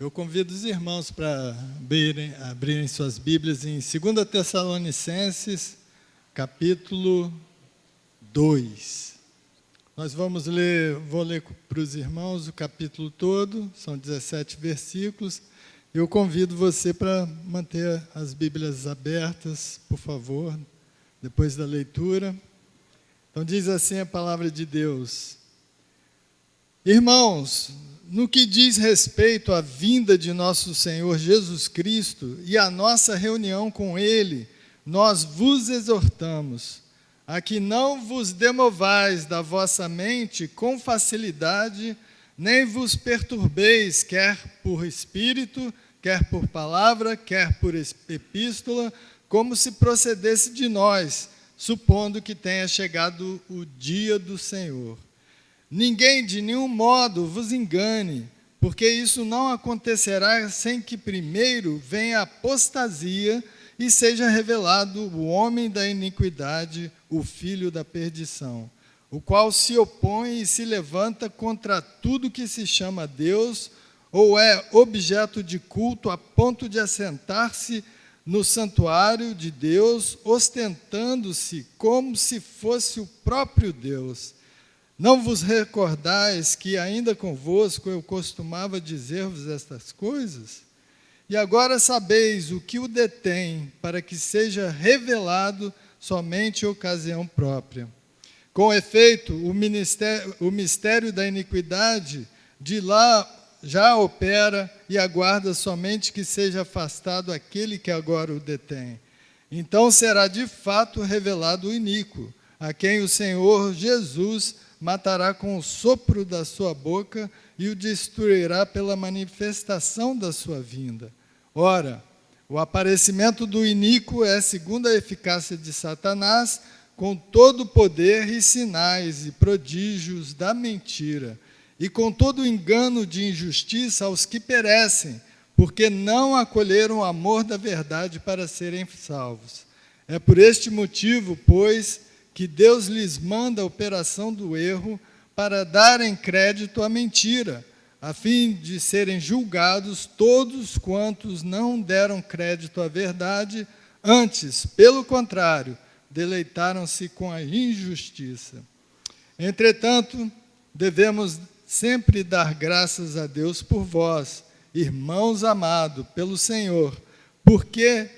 Eu convido os irmãos para abrirem suas Bíblias em 2 Tessalonicenses, capítulo 2. Vou ler para os irmãos o capítulo todo, são 17 versículos. Eu convido você para manter as Bíblias abertas, por favor, depois da leitura. Então diz assim a palavra de Deus: Irmãos, no que diz respeito à vinda de nosso Senhor Jesus Cristo e à nossa reunião com Ele, nós vos exortamos a que não vos demovais da vossa mente com facilidade, nem vos perturbeis, quer por espírito, quer por palavra, quer por epístola, como se procedesse de nós, supondo que tenha chegado o dia do Senhor. Ninguém de nenhum modo vos engane, porque isso não acontecerá sem que primeiro venha a apostasia e seja revelado o homem da iniquidade, o filho da perdição, o qual se opõe e se levanta contra tudo que se chama Deus ou é objeto de culto, a ponto de assentar-se no santuário de Deus, ostentando-se como se fosse o próprio Deus. Não vos recordais que ainda convosco eu costumava dizer-vos estas coisas? E agora sabeis o que o detém, para que seja revelado somente em ocasião própria. Com efeito, o mistério da iniquidade de lá já opera e aguarda somente que seja afastado aquele que agora o detém. Então será de fato revelado o iníquo, a quem o Senhor Jesus matará com o sopro da sua boca e o destruirá pela manifestação da sua vinda. Ora, o aparecimento do iníquo é segundo a eficácia de Satanás, com todo o poder e sinais e prodígios da mentira, e com todo o engano de injustiça aos que perecem, porque não acolheram o amor da verdade para serem salvos. É por este motivo, pois, que Deus lhes manda a operação do erro para darem crédito à mentira, a fim de serem julgados todos quantos não deram crédito à verdade, antes, pelo contrário, deleitaram-se com a injustiça. Entretanto, devemos sempre dar graças a Deus por vós, irmãos amados pelo Senhor, porque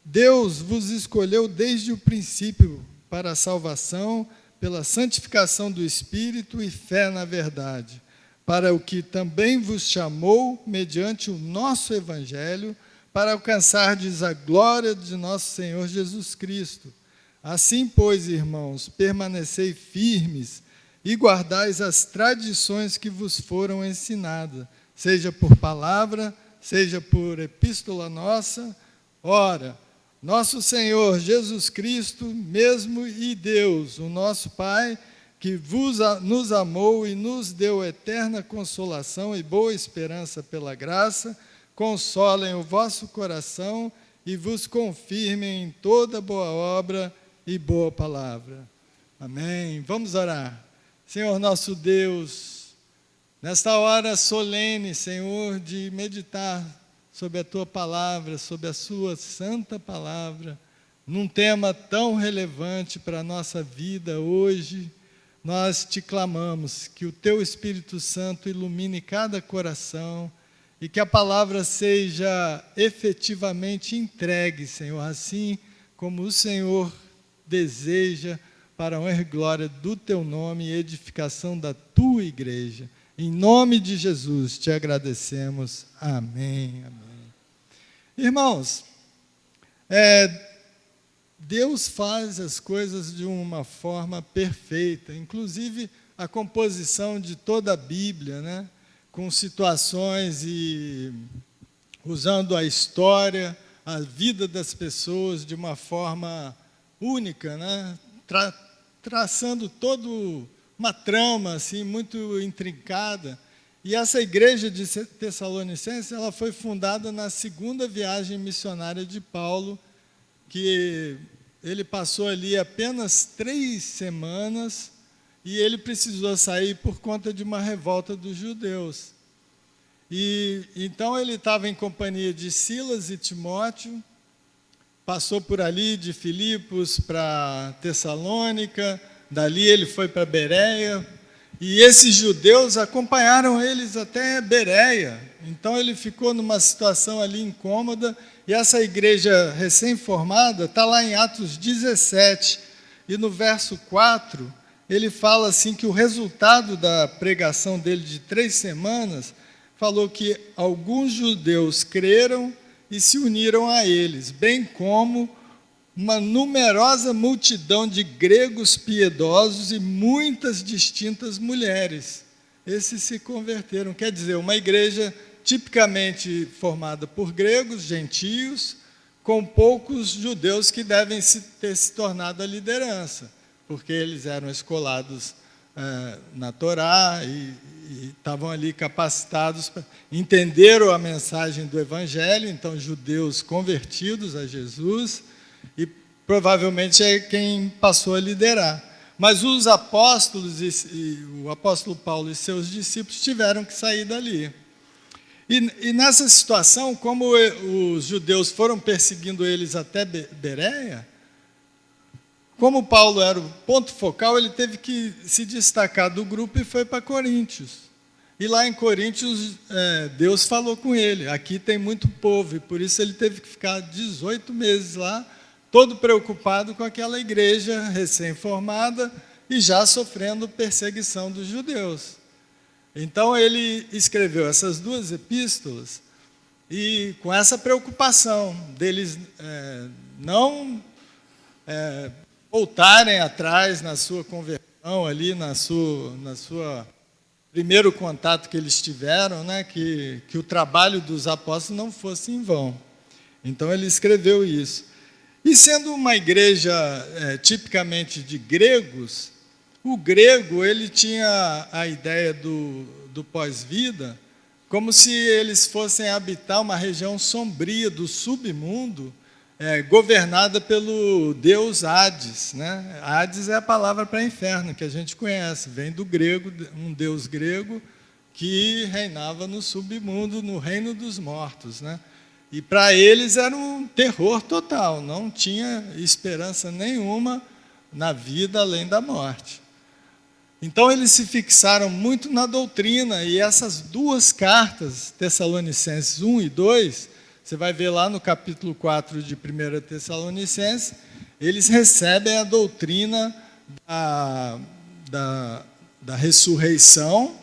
Deus vos escolheu desde o princípio para a salvação, pela santificação do Espírito e fé na verdade, para o que também vos chamou, mediante o nosso Evangelho, para alcançardes a glória de nosso Senhor Jesus Cristo. Assim, pois, irmãos, permanecei firmes e guardais as tradições que vos foram ensinadas, seja por palavra, seja por epístola nossa. Ora, nosso Senhor Jesus Cristo, mesmo e Deus, o nosso Pai, que nos amou e nos deu eterna consolação e boa esperança pela graça, consolem o vosso coração e vos confirmem em toda boa obra e boa palavra. Amém. Vamos orar. Senhor nosso Deus, nesta hora solene, Senhor, de meditar sobre a Tua palavra, sobre a Sua santa palavra, num tema tão relevante para a nossa vida hoje, nós te clamamos que o Teu Espírito Santo ilumine cada coração e que a palavra seja efetivamente entregue, Senhor, assim como o Senhor deseja, para a honra e glória do Teu nome e edificação da Tua igreja. Em nome de Jesus te agradecemos. Amém. Amém. Irmãos, Deus faz as coisas de uma forma perfeita, inclusive a composição de toda a Bíblia, né? Com situações e usando a história, a vida das pessoas de uma forma única, né? Traçando toda uma trama assim, muito intrincada. E essa igreja de Tessalonicenses, ela foi fundada na segunda viagem missionária de Paulo, que ele passou ali apenas 3 semanas e ele precisou sair por conta de uma revolta dos judeus. E então ele estava em companhia de Silas e Timóteo, passou por ali de Filipos para Tessalônica, dali ele foi para Bereia, e esses judeus acompanharam eles até Bereia. Então ele ficou numa situação ali incômoda, e essa igreja recém-formada está lá em Atos 17, e no verso 4, ele fala assim que o resultado da pregação dele de 3 semanas, falou que alguns judeus creram e se uniram a eles, bem como uma numerosa multidão de gregos piedosos e muitas distintas mulheres. Esses se converteram. Quer dizer, uma igreja tipicamente formada por gregos, gentios, com poucos judeus que devem ter se tornado a liderança, porque eles eram escolados na Torá e estavam ali capacitados, entenderam a mensagem do Evangelho, então judeus convertidos a Jesus, e provavelmente é quem passou a liderar. Mas os apóstolos, e o apóstolo Paulo e seus discípulos tiveram que sair dali. E nessa situação, como os judeus foram perseguindo eles até Bereia, como Paulo era o ponto focal, ele teve que se destacar do grupo e foi para Coríntios. E lá em Coríntios, Deus falou com ele, aqui tem muito povo, e por isso ele teve que ficar 18 meses lá, todo preocupado com aquela igreja recém-formada e já sofrendo perseguição dos judeus. Então ele escreveu essas 2 epístolas, e com essa preocupação deles não voltarem atrás na sua conversão, ali na sua primeiro contato que eles tiveram, né, que o trabalho dos apóstolos não fosse em vão. Então ele escreveu isso. E sendo uma igreja tipicamente de gregos, o grego ele tinha a ideia do pós-vida como se eles fossem habitar uma região sombria do submundo, governada pelo deus Hades, né? Hades é a palavra para inferno, que a gente conhece, vem do grego, um deus grego que reinava no submundo, no reino dos mortos, né? E para eles era um terror total, não tinha esperança nenhuma na vida além da morte. Então eles se fixaram muito na doutrina, e essas 2 cartas, Tessalonicenses 1 e 2, você vai ver lá no capítulo 4 de 1 Tessalonicenses, eles recebem a doutrina da ressurreição,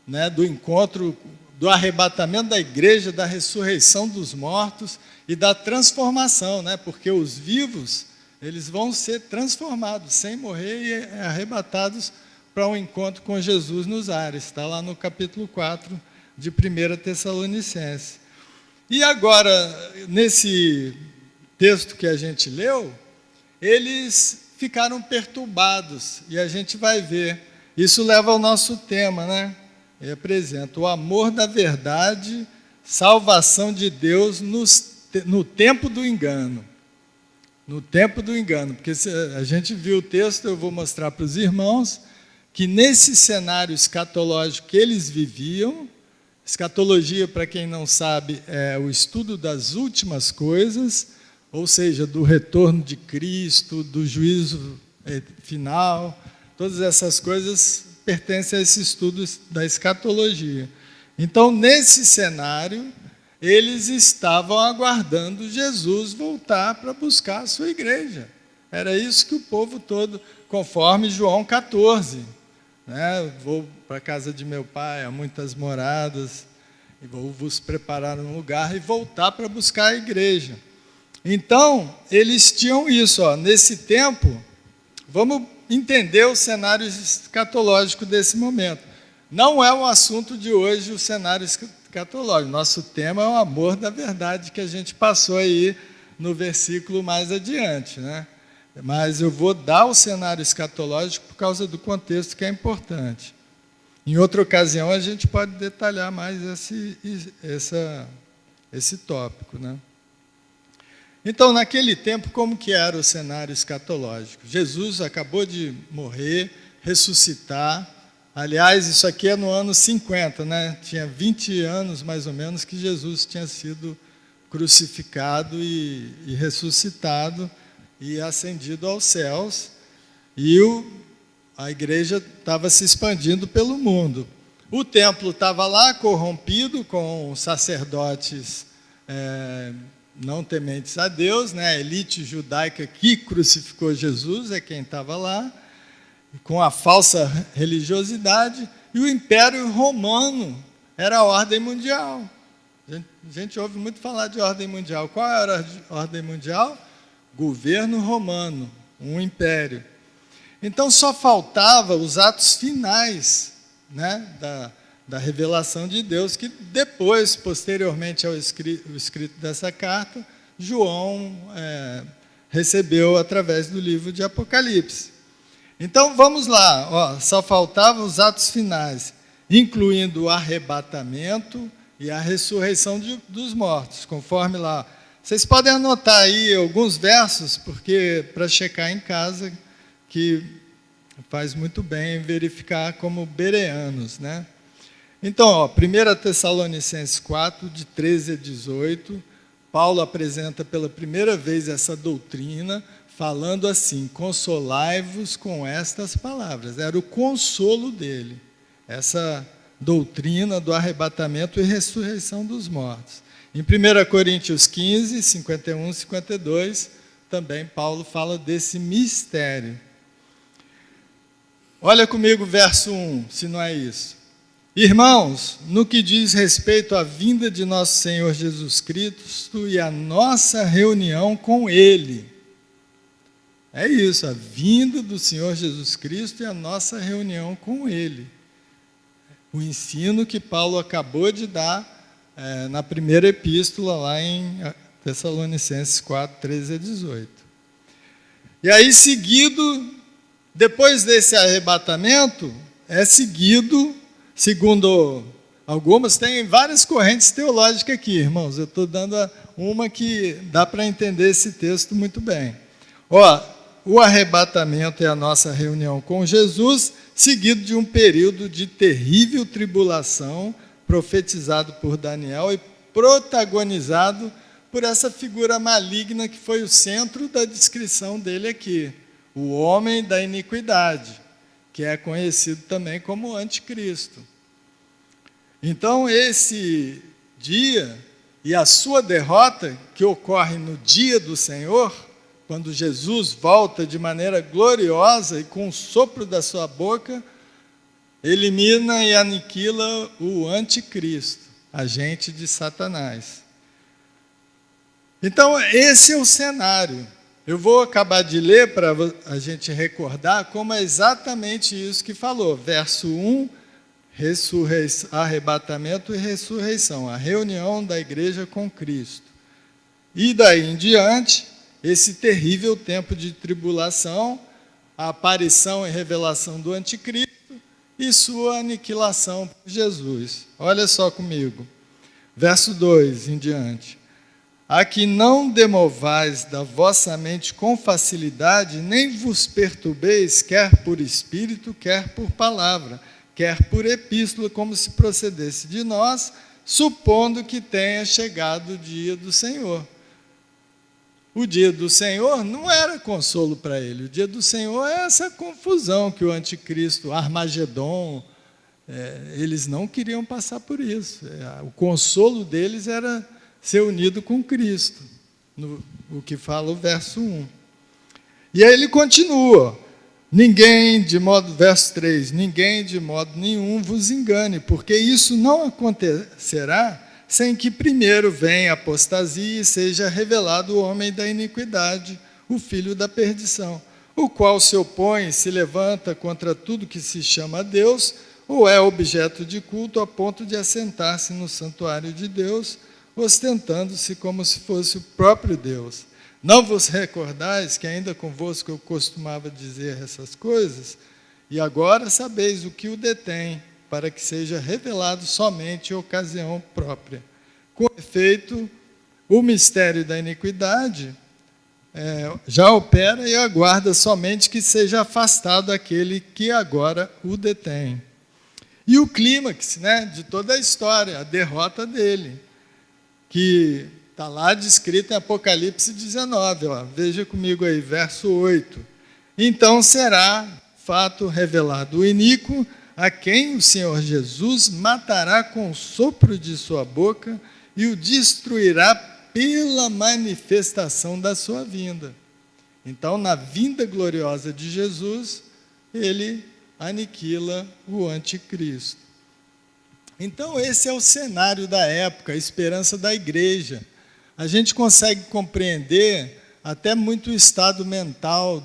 né, do encontro, do arrebatamento da igreja, da ressurreição dos mortos e da transformação, né, porque os vivos eles vão ser transformados, sem morrer, e arrebatados para um encontro com Jesus nos ares. Está lá no capítulo 4 de 1 Tessalonicenses. E agora, nesse texto que a gente leu, eles ficaram perturbados, e a gente vai ver. Isso leva ao nosso tema, né? Ele apresenta o amor da verdade, salvação de Deus no tempo do engano. No tempo do engano, porque a gente viu o texto, eu vou mostrar para os irmãos, que nesse cenário escatológico que eles viviam, escatologia, para quem não sabe, é o estudo das últimas coisas, ou seja, do retorno de Cristo, do juízo final, todas essas coisas pertencem a esse estudo da escatologia. Então, nesse cenário, eles estavam aguardando Jesus voltar para buscar a sua igreja. Era isso que o povo todo, conforme João 14, né? Vou para a casa de meu pai, há muitas moradas, e vou vos preparar um lugar e voltar para buscar a igreja. Então, eles tinham isso, nesse tempo, vamos entender o cenário escatológico desse momento. Não é o assunto de hoje o cenário escatológico, nosso tema é o amor da verdade, que a gente passou aí no versículo mais adiante, né? Mas eu vou dar o cenário escatológico por causa do contexto que é importante. Em outra ocasião, a gente pode detalhar mais esse tópico, né? Então, naquele tempo, como que era o cenário escatológico? Jesus acabou de morrer, ressuscitar, Aliás, isso aqui é no ano 50, né? Tinha 20 anos, mais ou menos, que Jesus tinha sido crucificado e ressuscitado e ascendido aos céus. E a igreja estava se expandindo pelo mundo. O templo estava lá, corrompido, com sacerdotes não tementes a Deus, né? A elite judaica que crucificou Jesus é quem estava lá, com a falsa religiosidade, e o Império Romano era a ordem mundial. A gente ouve muito falar de ordem mundial. Qual era a ordem mundial? Governo romano, um império. Então só faltava os atos finais, né, da revelação de Deus, que depois, posteriormente ao escrito dessa carta, João recebeu através do livro de Apocalipse. Então vamos lá, só faltavam os atos finais, incluindo o arrebatamento e a ressurreição dos mortos, conforme lá. Vocês podem anotar aí alguns versos, porque para checar em casa, que faz muito bem verificar como bereanos, né? Então, 1 Tessalonicenses 4, de 13 a 18, Paulo apresenta pela primeira vez essa doutrina, falando assim: consolai-vos com estas palavras. Era o consolo dele, essa doutrina do arrebatamento e ressurreição dos mortos. Em 1 Coríntios 15, 51 e 52, também Paulo fala desse mistério. Olha comigo o verso 1, se não é isso. Irmãos, no que diz respeito à vinda de nosso Senhor Jesus Cristo e à nossa reunião com Ele. É isso, a vinda do Senhor Jesus Cristo e a nossa reunião com Ele. O ensino que Paulo acabou de dar na primeira epístola, lá em Tessalonicenses 4, 13 a 18. E aí, depois desse arrebatamento, é seguido, segundo algumas, tem várias correntes teológicas aqui, irmãos. Eu estou dando uma que dá para entender esse texto muito bem. O arrebatamento é a nossa reunião com Jesus, seguido de um período de terrível tribulação, profetizado por Daniel e protagonizado por essa figura maligna que foi o centro da descrição dele aqui, o homem da iniquidade, que é conhecido também como anticristo. Então, esse dia e a sua derrota, que ocorre no dia do Senhor, quando Jesus volta de maneira gloriosa e com o sopro da sua boca, elimina e aniquila o anticristo, agente de Satanás. Então, esse é o cenário. Eu vou acabar de ler para a gente recordar como é exatamente isso que falou. Verso 1, arrebatamento e ressurreição, a reunião da igreja com Cristo. E daí em diante, esse terrível tempo de tribulação, a aparição e revelação do anticristo e sua aniquilação por Jesus. Olha só comigo, verso 2 em diante. A que não demovais da vossa mente com facilidade, nem vos perturbeis, quer por espírito, quer por palavra, quer por epístola, como se procedesse de nós, supondo que tenha chegado o dia do Senhor. O dia do Senhor não era consolo para ele. O dia do Senhor é essa confusão que o anticristo, Armagedon, eles não queriam passar por isso. O consolo deles era ser unido com Cristo, o que fala o verso 1. E aí ele continua, verso 3, ninguém de modo nenhum vos engane, porque isso não acontecerá sem que primeiro venha a apostasia e seja revelado o homem da iniquidade, o filho da perdição, o qual se opõe e se levanta contra tudo que se chama Deus, ou é objeto de culto, a ponto de assentar-se no santuário de Deus, ostentando-se como se fosse o próprio Deus. Não vos recordais que ainda convosco eu costumava dizer essas coisas? E agora sabeis o que o detém, para que seja revelado somente em ocasião própria. Com efeito, o mistério da iniquidade já opera e aguarda somente que seja afastado aquele que agora o detém. E o clímax, né, de toda a história, a derrota dele, que está lá descrito em Apocalipse 19. Ó. Veja comigo aí, verso 8. Então será fato revelado o iníquo, a quem o Senhor Jesus matará com o sopro de sua boca e o destruirá pela manifestação da sua vinda. Então, na vinda gloriosa de Jesus, ele aniquila o anticristo. Então, esse é o cenário da época, a esperança da igreja. A gente consegue compreender até muito o estado mental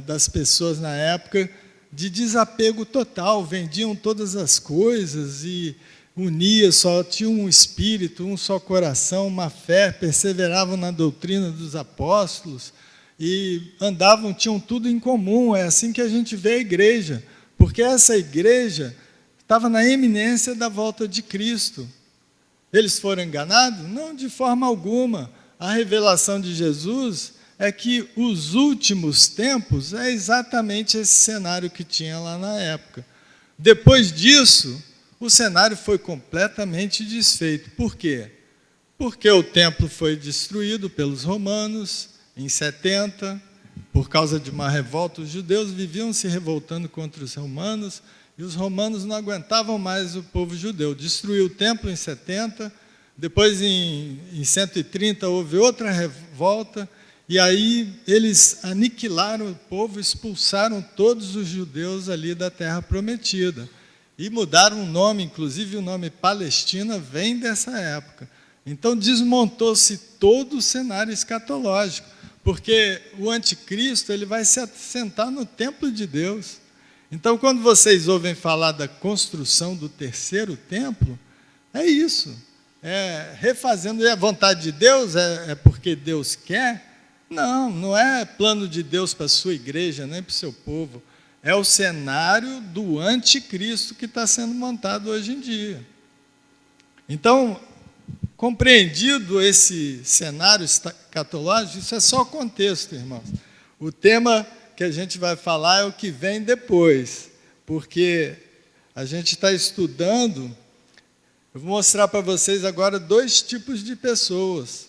das pessoas na época, de desapego total, vendiam todas as coisas e uniam, só tinham um espírito, um só coração, uma fé, perseveravam na doutrina dos apóstolos e andavam, tinham tudo em comum. É assim que a gente vê a igreja, porque essa igreja estava na eminência da volta de Cristo. Eles foram enganados? Não, de forma alguma. A revelação de Jesus é que os últimos tempos é exatamente esse cenário que tinha lá na época. Depois disso, o cenário foi completamente desfeito. Por quê? Porque o templo foi destruído pelos romanos em 70, por causa de uma revolta. Os judeus viviam se revoltando contra os romanos, e os romanos não aguentavam mais o povo judeu. Destruiu o templo em 70, depois em 130 houve outra revolta, e aí eles aniquilaram o povo, expulsaram todos os judeus ali da terra prometida. E mudaram o nome, inclusive o nome Palestina vem dessa época. Então desmontou-se todo o cenário escatológico, porque o anticristo ele vai se assentar no templo de Deus. Então, quando vocês ouvem falar da construção do terceiro templo, é isso. É refazendo, é a vontade de Deus, é porque Deus quer. Não, não é plano de Deus para a sua igreja, nem para o seu povo. É o cenário do anticristo que está sendo montado hoje em dia. Então, compreendido esse cenário escatológico, isso é só contexto, irmãos. O tema que a gente vai falar é o que vem depois, porque a gente está estudando. Eu vou mostrar para vocês agora 2 tipos de pessoas.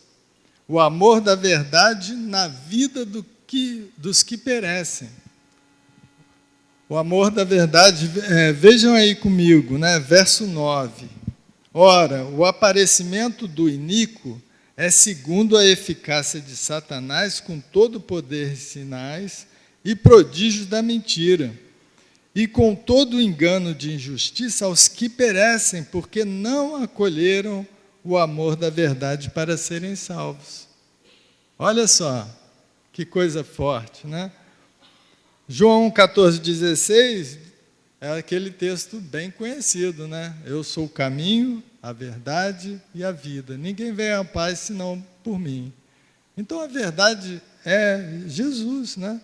O amor da verdade na vida dos que perecem. O amor da verdade, vejam aí comigo, né? Verso 9. Ora, o aparecimento do iníquo é segundo a eficácia de Satanás, com todo o poder e sinais e prodígios da mentira, e com todo o engano de injustiça aos que perecem, porque não acolheram o amor da verdade para serem salvos. Olha só, que coisa forte, né? João 14,16 é aquele texto bem conhecido, né? Eu sou o caminho, a verdade e a vida. Ninguém vem ao Pai senão por mim. Então a verdade é Jesus, né?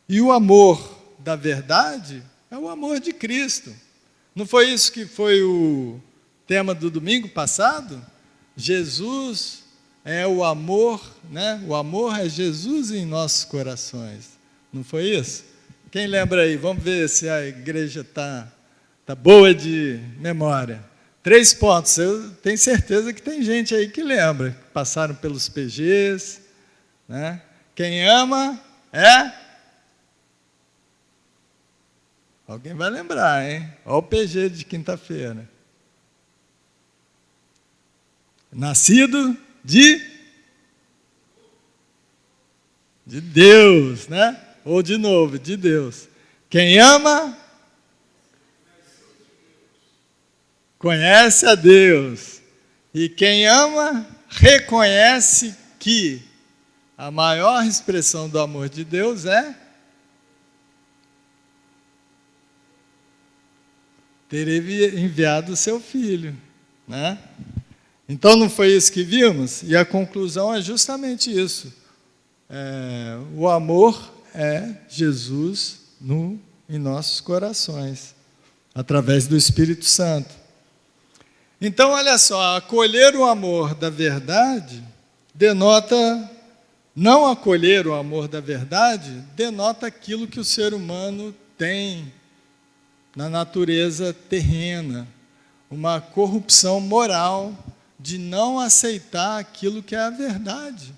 E o amor da verdade é o amor de Cristo. Não foi isso que foi o tema do domingo passado? Jesus é o amor, né? O amor é Jesus em nossos corações. Não foi isso? Quem lembra aí? Vamos ver se a igreja tá boa de memória. 3 pontos. Eu tenho certeza que tem gente aí que lembra. Passaram pelos PGs. Né? Quem ama é... Alguém vai lembrar, hein? Olha o PG de quinta-feira. Nascido de Deus, né? Ou de novo, de Deus. Quem ama, conhece a Deus. E quem ama, reconhece que a maior expressão do amor de Deus é ter enviado o seu Filho, né? Então não foi isso que vimos? E a conclusão é justamente isso. O amor é Jesus em nossos corações, através do Espírito Santo. Então, olha só, acolher o amor da verdade denota, não acolher o amor da verdade, denota aquilo que o ser humano tem na natureza terrena, uma corrupção moral de não aceitar aquilo que é a verdade,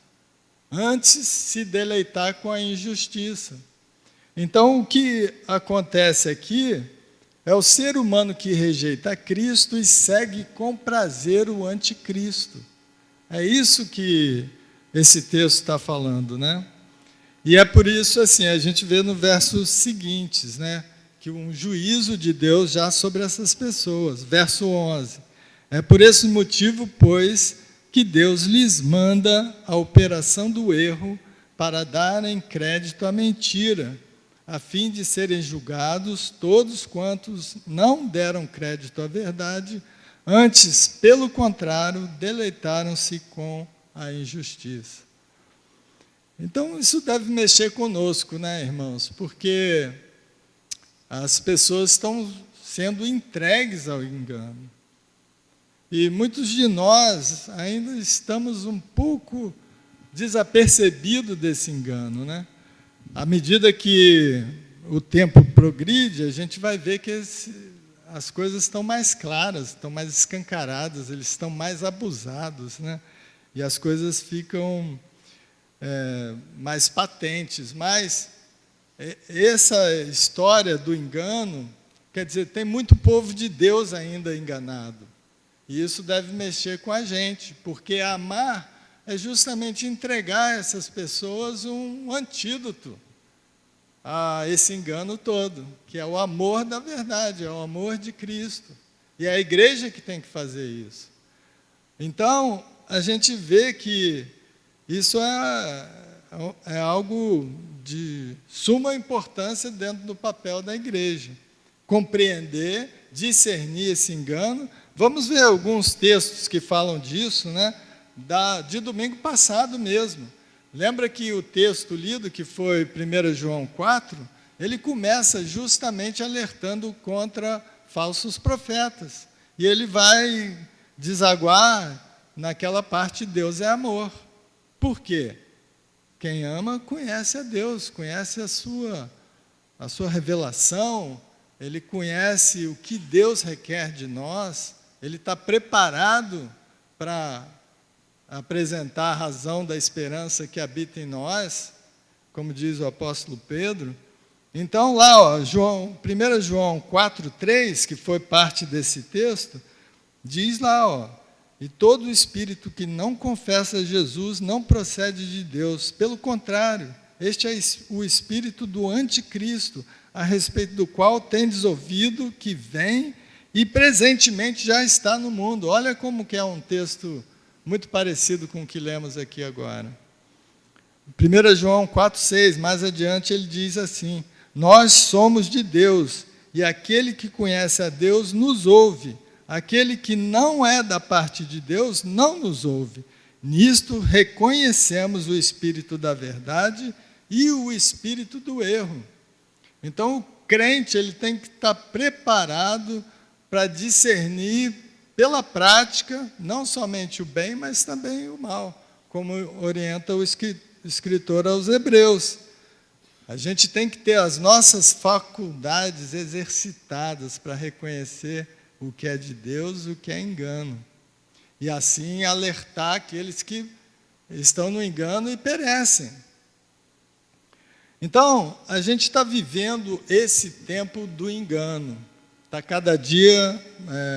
antes se deleitar com a injustiça. Então, o que acontece aqui é o ser humano que rejeita Cristo e segue com prazer o anticristo. É isso que esse texto está falando, né? E é por isso, assim, a gente vê no versos seguintes, né, que um juízo de Deus já sobre essas pessoas. Verso 11. É por esse motivo, pois, que Deus lhes manda a operação do erro para darem crédito à mentira, a fim de serem julgados todos quantos não deram crédito à verdade, antes, pelo contrário, deleitaram-se com a injustiça. Então, isso deve mexer conosco, né, irmãos? Porque as pessoas estão sendo entregues ao engano. E muitos de nós ainda estamos um pouco desapercebidos desse engano, né? À medida que o tempo progride, a gente vai ver que as coisas estão mais claras, estão mais escancaradas, eles estão mais abusados, né? E as coisas ficam mais patentes. Mas essa história do engano, quer dizer, tem muito povo de Deus ainda enganado. E isso deve mexer com a gente, porque amar é justamente entregar a essas pessoas um antídoto a esse engano todo, que é o amor da verdade, é o amor de Cristo. E é a igreja que tem que fazer isso. Então, a gente vê que isso é algo de suma importância dentro do papel da igreja. Compreender, discernir esse engano. Vamos ver alguns textos que falam disso, né? De domingo passado mesmo. Lembra que o texto lido, que foi 1 João 4, ele começa justamente alertando contra falsos profetas. E ele vai desaguar naquela parte de Deus é amor. Por quê? Quem ama conhece a Deus, conhece a sua revelação, ele conhece o que Deus requer de nós, ele está preparado para apresentar a razão da esperança que habita em nós, como diz o apóstolo Pedro. Então, lá, ó, 1 João 4,3, que foi parte desse texto, diz lá, ó, e todo espírito que não confessa Jesus não procede de Deus. Pelo contrário, este é o espírito do anticristo, a respeito do qual tendes ouvido que vem e presentemente já está no mundo. Olha como que é um texto muito parecido com o que lemos aqui agora. 1 João 4,6, mais adiante ele diz assim: nós somos de Deus, e aquele que conhece a Deus nos ouve. Aquele que não é da parte de Deus não nos ouve. Nisto reconhecemos o espírito da verdade e o espírito do erro. Então, o crente ele tem que estar preparado para discernir pela prática, não somente o bem, mas também o mal, como orienta o escritor aos Hebreus. A gente tem que ter as nossas faculdades exercitadas para reconhecer o que é de Deus, o que é engano. E assim alertar aqueles que estão no engano e perecem. Então, a gente está vivendo esse tempo do engano. Está cada dia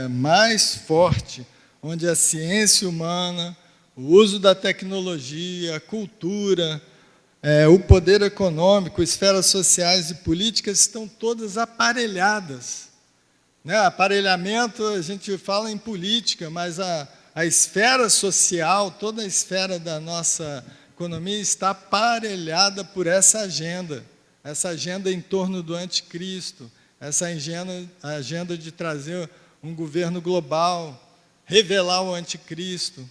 mais forte, onde a ciência humana, o uso da tecnologia, a cultura, o poder econômico, esferas sociais e políticas estão todas aparelhadas. Né? Aparelhamento, a gente fala em política, mas a esfera social, toda a esfera da nossa economia está aparelhada por essa agenda em torno do anticristo, essa agenda de trazer um governo global, revelar o anticristo.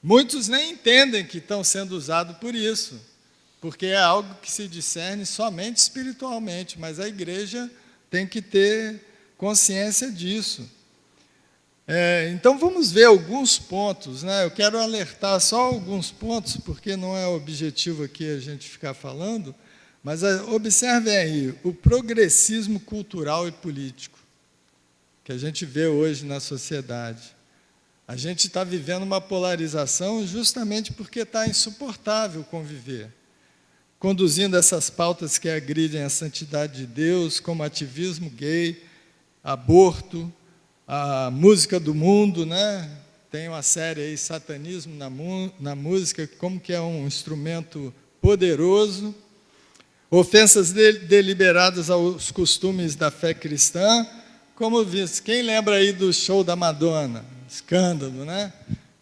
Muitos nem entendem que estão sendo usados por isso, porque é algo que se discerne somente espiritualmente, mas a igreja tem que ter consciência disso. Então, vamos ver alguns pontos, né? Eu quero alertar só alguns pontos, porque não é o objetivo aqui a gente ficar falando, Mas observem aí o progressismo cultural e político que a gente vê hoje na sociedade. A gente está vivendo uma polarização justamente porque está insuportável conviver, conduzindo essas pautas que agridem a santidade de Deus, como ativismo gay, aborto, a música do mundo, né? Tem uma série aí, Satanismo na música, como que é um instrumento poderoso, ofensas deliberadas aos costumes da fé cristã, como visto. Quem lembra aí do show da Madonna? Escândalo, né?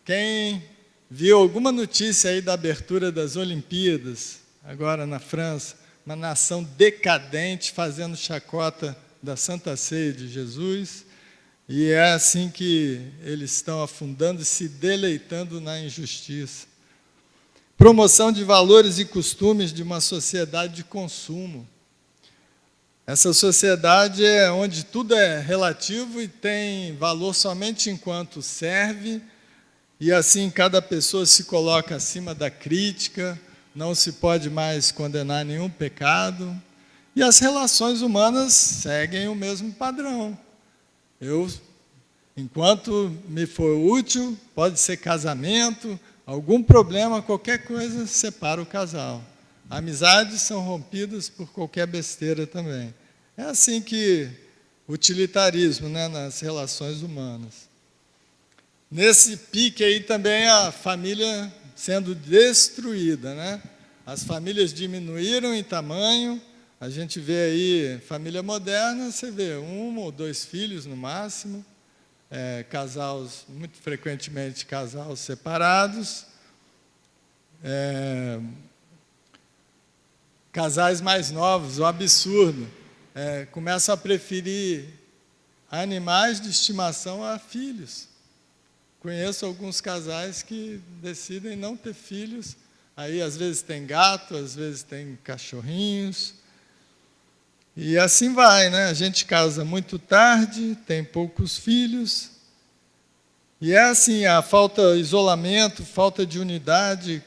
Quem viu alguma notícia aí da abertura das Olimpíadas, agora na França, uma nação decadente fazendo chacota da Santa Ceia de Jesus, e é assim que eles estão afundando e se deleitando na injustiça. Promoção de valores e costumes de uma sociedade de consumo. Essa sociedade é onde tudo é relativo e tem valor somente enquanto serve, e assim cada pessoa se coloca acima da crítica, não se pode mais condenar nenhum pecado, e as relações humanas seguem o mesmo padrão. Enquanto me for útil, pode ser casamento, algum problema, qualquer coisa, separa o casal. Amizades são rompidas por qualquer besteira também. É assim que utilitarismo, né, nas relações humanas. Nesse pique aí também a família sendo destruída, né? As famílias diminuíram em tamanho. A gente vê aí família moderna, você vê 1 ou 2 filhos no máximo, casais, muito frequentemente casais separados, casais mais novos, um absurdo, começam a preferir animais de estimação a filhos. Conheço alguns casais que decidem não ter filhos, aí às vezes tem gato, às vezes tem cachorrinhos, e assim vai, né? A gente casa muito tarde, tem poucos filhos, e é assim, a falta de isolamento, falta de unidade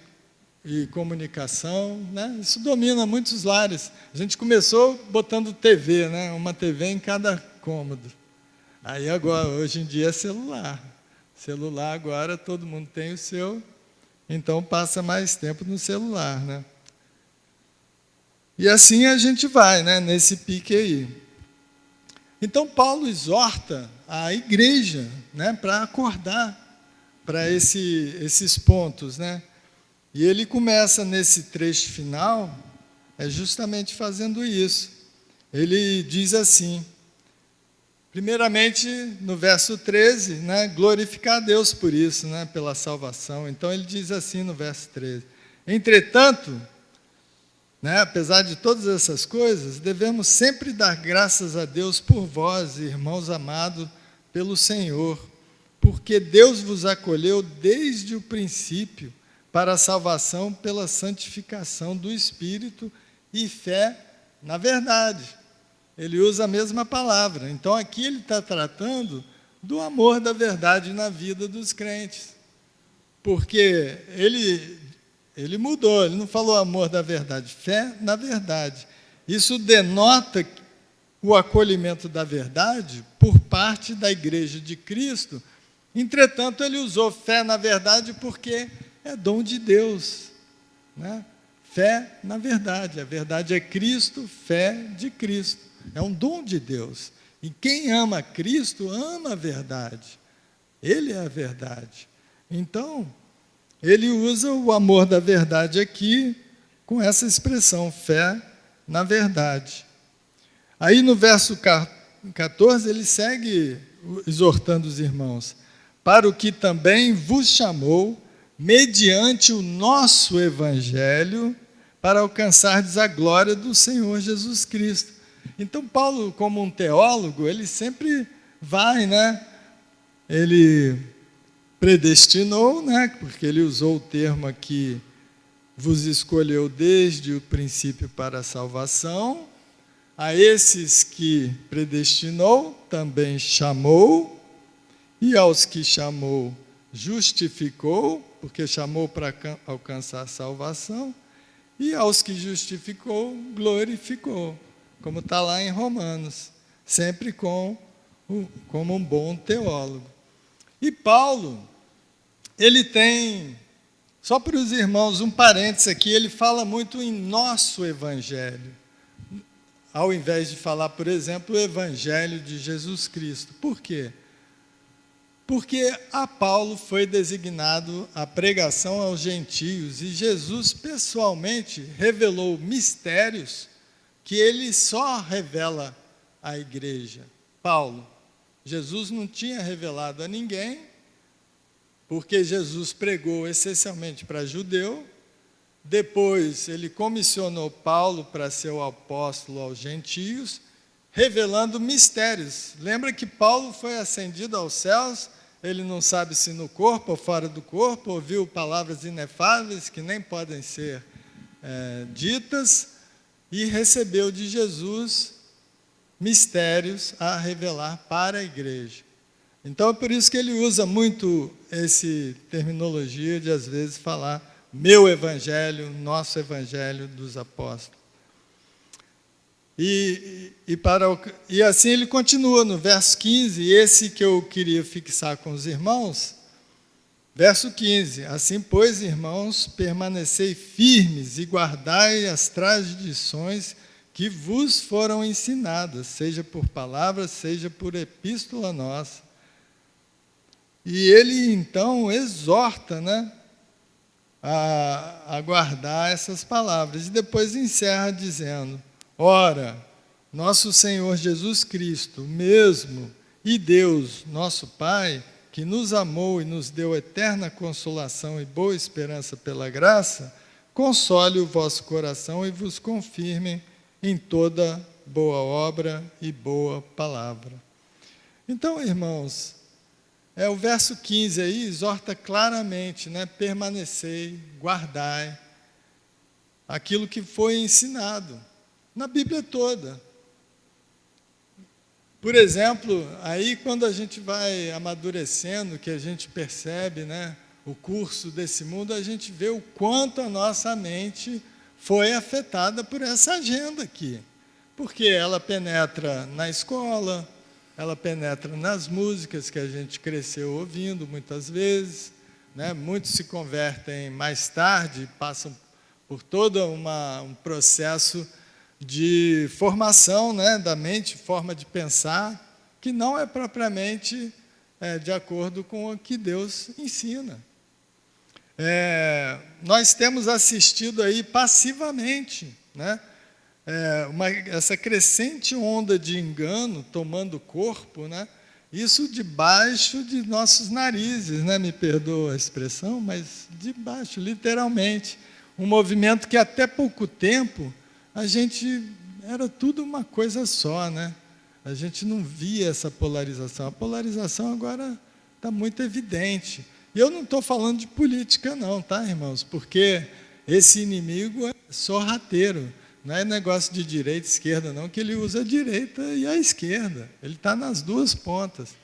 e comunicação, né? Isso domina muitos lares. A gente começou botando TV, né? Uma TV em cada cômodo. Aí agora, hoje em dia é celular. Celular agora todo mundo tem o seu, então passa mais tempo no celular, né? E assim a gente vai, né, nesse pique aí. Então Paulo exorta a igreja, né, para acordar para esses pontos, né? E ele começa nesse trecho final, justamente fazendo isso. Ele diz assim, primeiramente no verso 13, né, glorificar a Deus por isso, né, pela salvação. Então ele diz assim no verso 13, entretanto, né, apesar de todas essas coisas, devemos sempre dar graças a Deus por vós, irmãos amados pelo Senhor, porque Deus vos acolheu desde o princípio para a salvação pela santificação do Espírito e fé na verdade. Ele usa a mesma palavra. Então aqui ele está tratando do amor da verdade na vida dos crentes, porque ele mudou, ele não falou amor da verdade, fé na verdade. Isso denota o acolhimento da verdade por parte da Igreja de Cristo. Entretanto, ele usou fé na verdade porque é dom de Deus, né? Fé na verdade. A verdade é Cristo, fé de Cristo. É um dom de Deus. E quem ama Cristo, ama a verdade. Ele é a verdade. Então, ele usa o amor da verdade aqui com essa expressão, fé na verdade. Aí no verso 14, ele segue exortando os irmãos, para o que também vos chamou, mediante o nosso evangelho, para alcançardes a glória do Senhor Jesus Cristo. Então Paulo, como um teólogo, ele sempre vai, né? Ele predestinou, né? Porque ele usou o termo aqui, vos escolheu desde o princípio para a salvação. A esses que predestinou, também chamou, e aos que chamou, justificou, porque chamou para alcançar a salvação, e aos que justificou, glorificou, como está lá em Romanos, sempre como um bom teólogo. E Paulo, ele tem, só para os irmãos, um parênteses aqui, ele fala muito em nosso evangelho, ao invés de falar, por exemplo, o evangelho de Jesus Cristo. Por quê? Porque a Paulo foi designado a pregação aos gentios, e Jesus pessoalmente revelou mistérios que ele só revela à igreja. Paulo, Jesus não tinha revelado a ninguém, porque Jesus pregou essencialmente para judeu. Depois ele comissionou Paulo para ser o apóstolo aos gentios, revelando mistérios. Lembra que Paulo foi ascendido aos céus, ele não sabe se no corpo ou fora do corpo, ouviu palavras inefáveis que nem podem ser ditas, e recebeu de Jesus mistérios a revelar para a igreja. Então é por isso que ele usa muito essa terminologia de às vezes falar meu evangelho, nosso evangelho dos apóstolos. E assim ele continua no verso 15, esse que eu queria fixar com os irmãos, verso 15, assim, pois, irmãos, permanecei firmes e guardai as tradições que vos foram ensinadas, seja por palavra, seja por epístola nossa. E ele, então, exorta, a guardar essas palavras. E depois encerra dizendo, ora, nosso Senhor Jesus Cristo, mesmo, e Deus, nosso Pai, que nos amou e nos deu eterna consolação e boa esperança pela graça, console o vosso coração e vos confirme em toda boa obra e boa palavra. Então, irmãos, o verso 15 aí exorta claramente, permanecei, guardai aquilo que foi ensinado na Bíblia toda. Por exemplo, aí quando a gente vai amadurecendo, que a gente percebe, o curso desse mundo, a gente vê o quanto a nossa mente foi afetada por essa agenda aqui. Porque ela penetra na escola, ela penetra nas músicas que a gente cresceu ouvindo muitas vezes, muitos se convertem mais tarde, passam por todo um processo de formação da mente, forma de pensar, que não é propriamente de acordo com o que Deus ensina. Nós temos assistido aí passivamente, essa crescente onda de engano tomando corpo, isso debaixo de nossos narizes, me perdoa a expressão, mas debaixo, literalmente. Um movimento que até pouco tempo a gente era tudo uma coisa só, A gente não via essa polarização. A polarização agora está muito evidente. E eu não estou falando de política não, tá, irmãos? Porque esse inimigo é sorrateiro. Não é negócio de direita e esquerda, não, que ele usa a direita e a esquerda. Ele está nas duas pontas.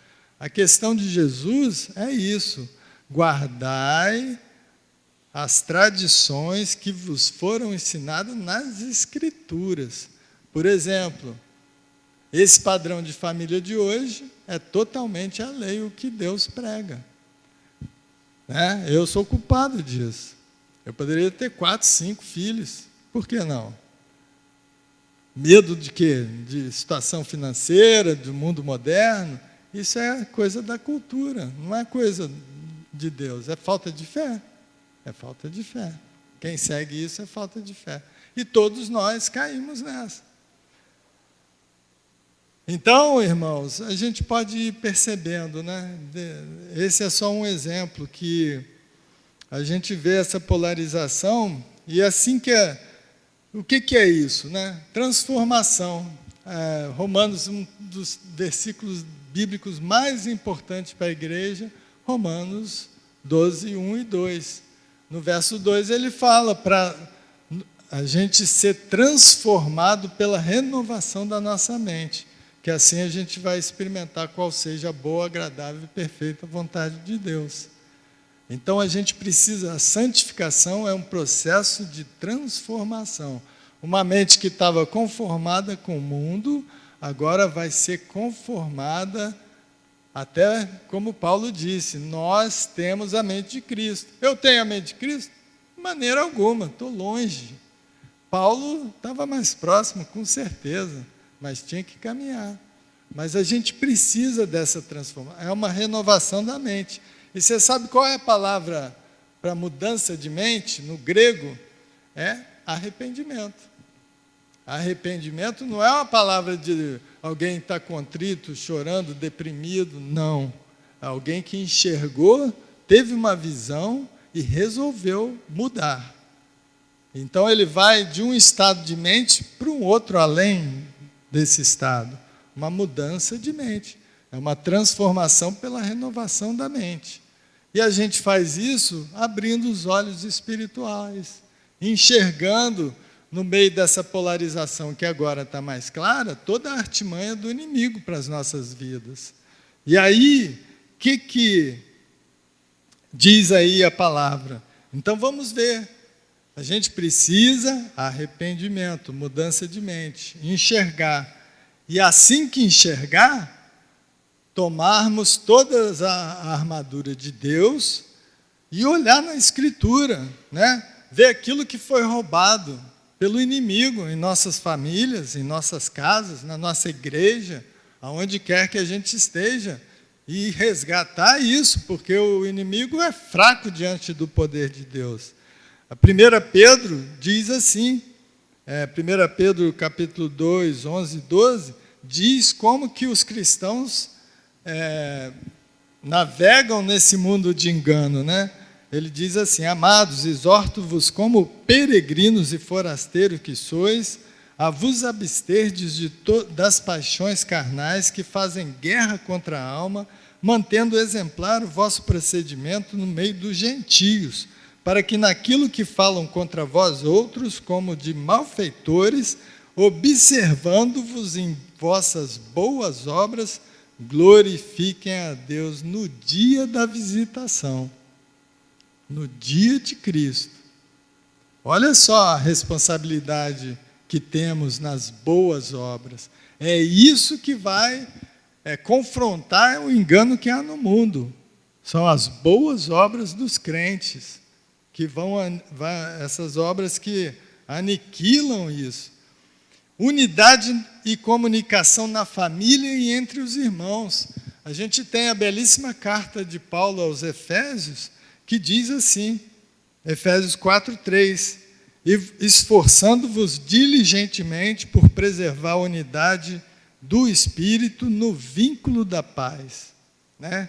A questão de Jesus é isso. Guardai as tradições que vos foram ensinadas nas Escrituras. Por exemplo, esse padrão de família de hoje é totalmente alheio ao que Deus prega. Eu sou culpado disso. Eu poderia ter 4, 5 filhos. Por que não? Medo de quê? De situação financeira, do mundo moderno? Isso é coisa da cultura, não é coisa de Deus. É falta de fé. É falta de fé. Quem segue isso é falta de fé. E todos nós caímos nessa. Então, irmãos, a gente pode ir percebendo, Esse é só um exemplo que a gente vê essa polarização, e assim que o que é isso, Transformação. Romanos, um dos versículos bíblicos mais importantes para a igreja, Romanos 12, 1 e 2. No verso 2 ele fala para a gente ser transformado pela renovação da nossa mente, que assim a gente vai experimentar qual seja a boa, agradável e perfeita vontade de Deus. Então a gente precisa, a santificação é um processo de transformação. Uma mente que estava conformada com o mundo, agora vai ser conformada, até como Paulo disse, nós temos a mente de Cristo. Eu tenho a mente de Cristo? De maneira alguma, estou longe. Paulo estava mais próximo, com certeza, mas tinha que caminhar. Mas a gente precisa dessa transformação, é uma renovação da mente. E você sabe qual é a palavra para mudança de mente, no grego? É arrependimento. Arrependimento não é uma palavra de alguém estar contrito, chorando, deprimido, não. É alguém que enxergou, teve uma visão e resolveu mudar. Então ele vai de um estado de mente para um outro além desse estado. Uma mudança de mente. É uma transformação pela renovação da mente. E a gente faz isso abrindo os olhos espirituais, enxergando, no meio dessa polarização que agora está mais clara, toda a artimanha do inimigo para as nossas vidas. E aí, o que diz aí a palavra? Então vamos ver. A gente precisa arrependimento, mudança de mente, enxergar. E assim que enxergar, tomarmos toda a armadura de Deus e olhar na Escritura, né? Ver aquilo que foi roubado pelo inimigo em nossas famílias, em nossas casas, na nossa igreja, aonde quer que a gente esteja, e resgatar isso, porque o inimigo é fraco diante do poder de Deus. A 1 Pedro diz assim, 1 Pedro capítulo 2, 11 e 12, diz como que os cristãos navegam nesse mundo de engano, né? Ele diz assim: amados, exorto-vos como peregrinos e forasteiros que sois, a vos absterdes das paixões carnais que fazem guerra contra a alma, mantendo exemplar o vosso procedimento no meio dos gentios, para que naquilo que falam contra vós outros, como de malfeitores, observando-vos em vossas boas obras, glorifiquem a Deus no dia da visitação. No dia de Cristo. Olha só a responsabilidade que temos nas boas obras. É isso que vai confrontar o engano que há no mundo. São as boas obras dos crentes, que essas obras que aniquilam isso. Unidade e comunicação na família e entre os irmãos. A gente tem a belíssima carta de Paulo aos Efésios, que diz assim, Efésios 4:3, esforçando-vos diligentemente por preservar a unidade do Espírito no vínculo da paz. Né?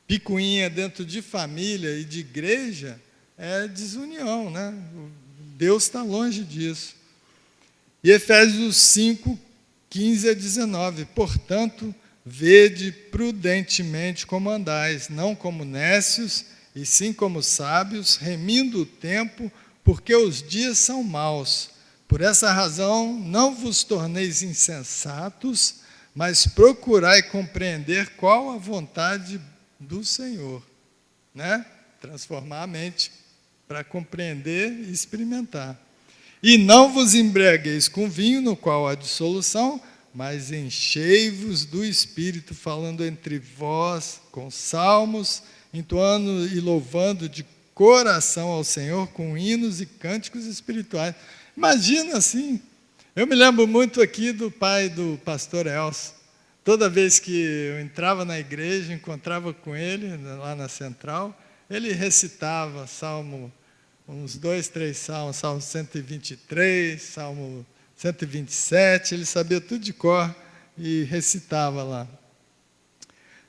Picuinha dentro de família e de igreja é desunião, né? Deus está longe disso. E Efésios 5:15 a 19, portanto, vede prudentemente como andais, não como nécios, e sim como sábios, remindo o tempo, porque os dias são maus. Por essa razão, não vos torneis insensatos, mas procurai compreender qual a vontade do Senhor. Né? Transformar a mente para compreender e experimentar. E não vos embriagueis com vinho, no qual há dissolução, mas enchei-vos do Espírito, falando entre vós com salmos, entoando e louvando de coração ao Senhor com hinos e cânticos espirituais. Imagina assim, eu me lembro muito aqui do pai do pastor Elcio. Toda vez que eu entrava na igreja, encontrava com ele lá na central, ele recitava salmo, uns 2, 3 salmos, salmo 123, salmo 127, ele sabia tudo de cor e recitava lá.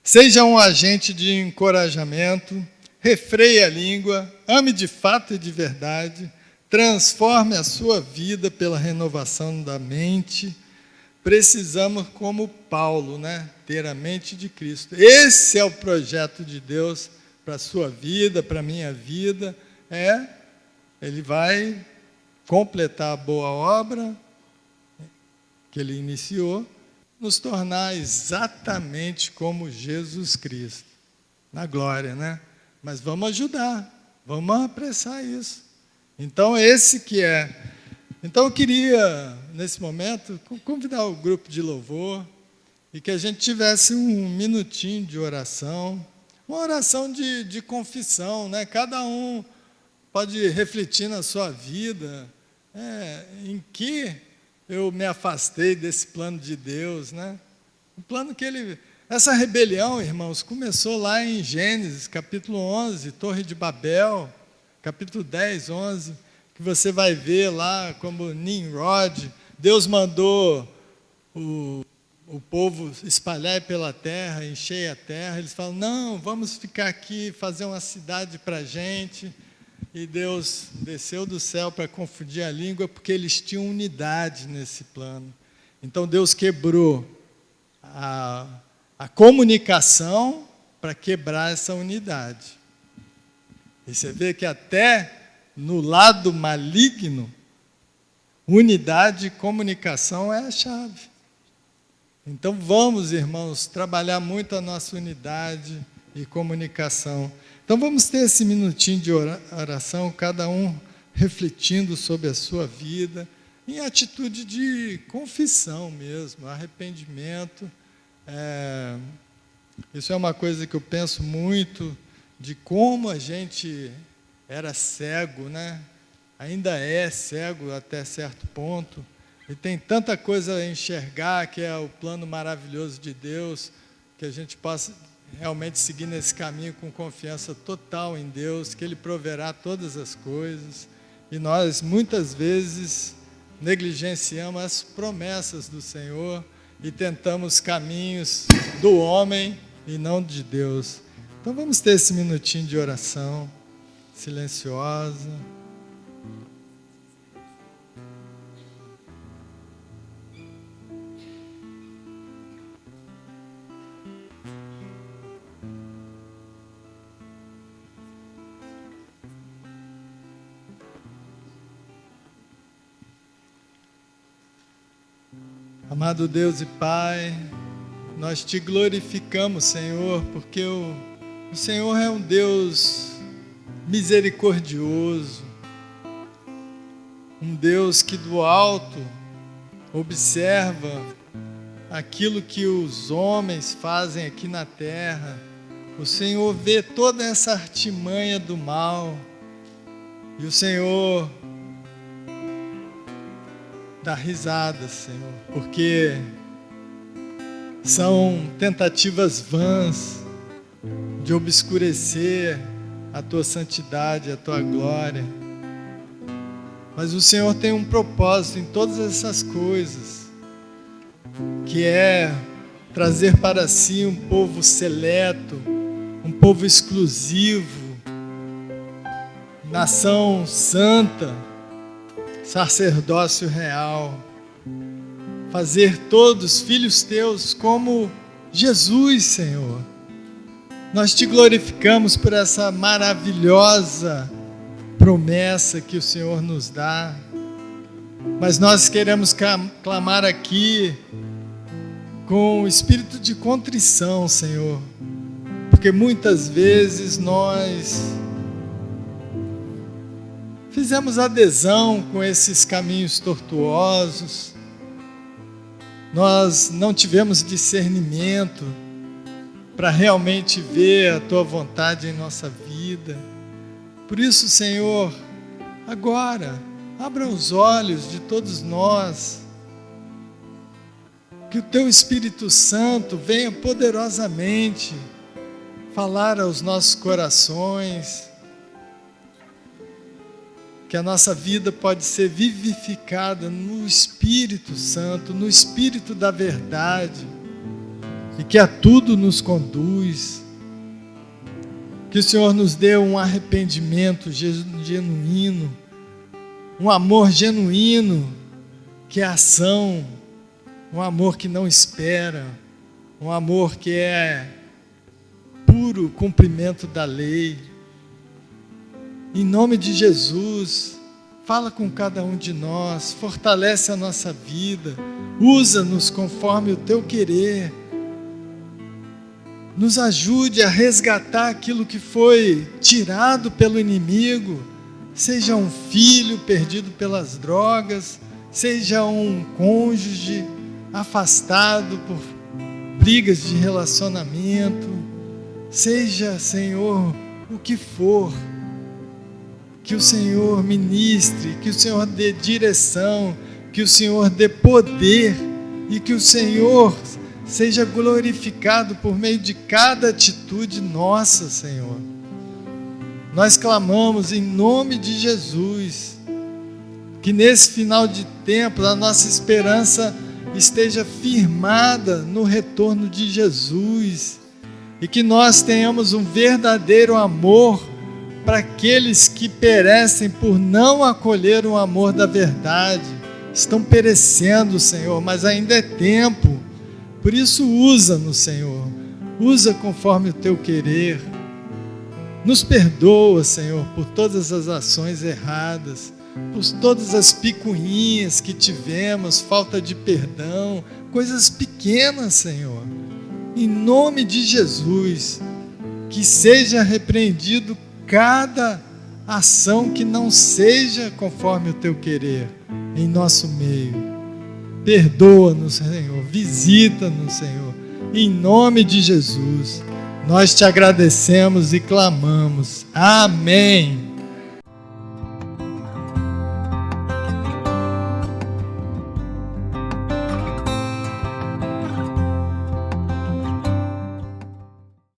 Seja um agente de encorajamento, refreie a língua, ame de fato e de verdade, transforme a sua vida pela renovação da mente. Precisamos, como Paulo, né, ter a mente de Cristo. Esse é o projeto de Deus para a sua vida, para a minha vida. Ele vai completar a boa obra que ele iniciou, nos tornar exatamente como Jesus Cristo, na glória, né? mas vamos ajudar, vamos apressar isso. Então, esse que é. Então, eu queria, nesse momento, convidar o grupo de louvor e que a gente tivesse um minutinho de oração, uma oração de confissão, né? Cada um pode refletir na sua vida, em que eu me afastei desse plano de Deus, né? O plano que ele... Essa rebelião, irmãos, começou lá em Gênesis, capítulo 11, Torre de Babel, capítulo 10, 11, que você vai ver lá como Nimrod, Deus mandou o povo espalhar pela terra, encher a terra, eles falam, não, vamos ficar aqui, fazer uma cidade para a gente, e Deus desceu do céu para confundir a língua, porque eles tinham unidade nesse plano. Então Deus quebrou a comunicação para quebrar essa unidade. E você vê que até no lado maligno, unidade e comunicação é a chave. Então vamos, irmãos, trabalhar muito a nossa unidade e comunicação. Então vamos ter esse minutinho de oração, cada um refletindo sobre a sua vida, em atitude de confissão mesmo, arrependimento. Isso é uma coisa que eu penso muito, de como a gente era cego, né? Ainda é cego até certo ponto, e tem tanta coisa a enxergar, que é o plano maravilhoso de Deus, que a gente possa realmente seguir nesse caminho com confiança total em Deus, que Ele proverá todas as coisas, e nós muitas vezes negligenciamos as promessas do Senhor e tentamos caminhos do homem e não de Deus. Então vamos ter esse minutinho de oração silenciosa. Amado Deus e Pai, nós te glorificamos, Senhor, porque o Senhor é um Deus misericordioso, um Deus que do alto observa aquilo que os homens fazem aqui na terra. O Senhor vê toda essa artimanha do mal, e o Senhor dá risada, Senhor, porque são tentativas vãs de obscurecer a Tua santidade, a Tua glória. Mas o Senhor tem um propósito em todas essas coisas, que é trazer para si um povo seleto, um povo exclusivo, nação santa, sacerdócio real, fazer todos filhos teus como Jesus, Senhor. Nós te glorificamos por essa maravilhosa promessa que o Senhor nos dá, mas nós queremos clamar aqui com o espírito de contrição, Senhor, porque muitas vezes nós fizemos adesão com esses caminhos tortuosos, nós não tivemos discernimento para realmente ver a Tua vontade em nossa vida. Por isso, Senhor, agora, abra os olhos de todos nós, que o Teu Espírito Santo venha poderosamente falar aos nossos corações, que a nossa vida pode ser vivificada no Espírito Santo, no Espírito da verdade, e que a tudo nos conduz. Que o Senhor nos dê um arrependimento genuíno, um amor genuíno, que é ação, um amor que não espera, um amor que é puro cumprimento da lei. Em nome de Jesus, fala com cada um de nós, fortalece a nossa vida, usa-nos conforme o Teu querer. Nos ajude a resgatar aquilo que foi tirado pelo inimigo, seja um filho perdido pelas drogas, seja um cônjuge afastado por brigas de relacionamento, seja, Senhor, o que for, que o Senhor ministre, que o Senhor dê direção, que o Senhor dê poder e que o Senhor seja glorificado por meio de cada atitude nossa, Senhor. Nós clamamos em nome de Jesus, que nesse final de tempo a nossa esperança esteja firmada no retorno de Jesus e que nós tenhamos um verdadeiro amor para aqueles que perecem por não acolher o amor da verdade. Estão perecendo, Senhor, mas ainda é tempo. Por isso usa-nos, Senhor. Usa conforme o teu querer. Nos perdoa, Senhor, por todas as ações erradas, por todas as picuinhas que tivemos, falta de perdão, coisas pequenas, Senhor. Em nome de Jesus, que seja repreendido cada ação que não seja conforme o teu querer em nosso meio. Perdoa-nos, Senhor, visita-nos, Senhor, em nome de Jesus. Nós te agradecemos e clamamos. Amém.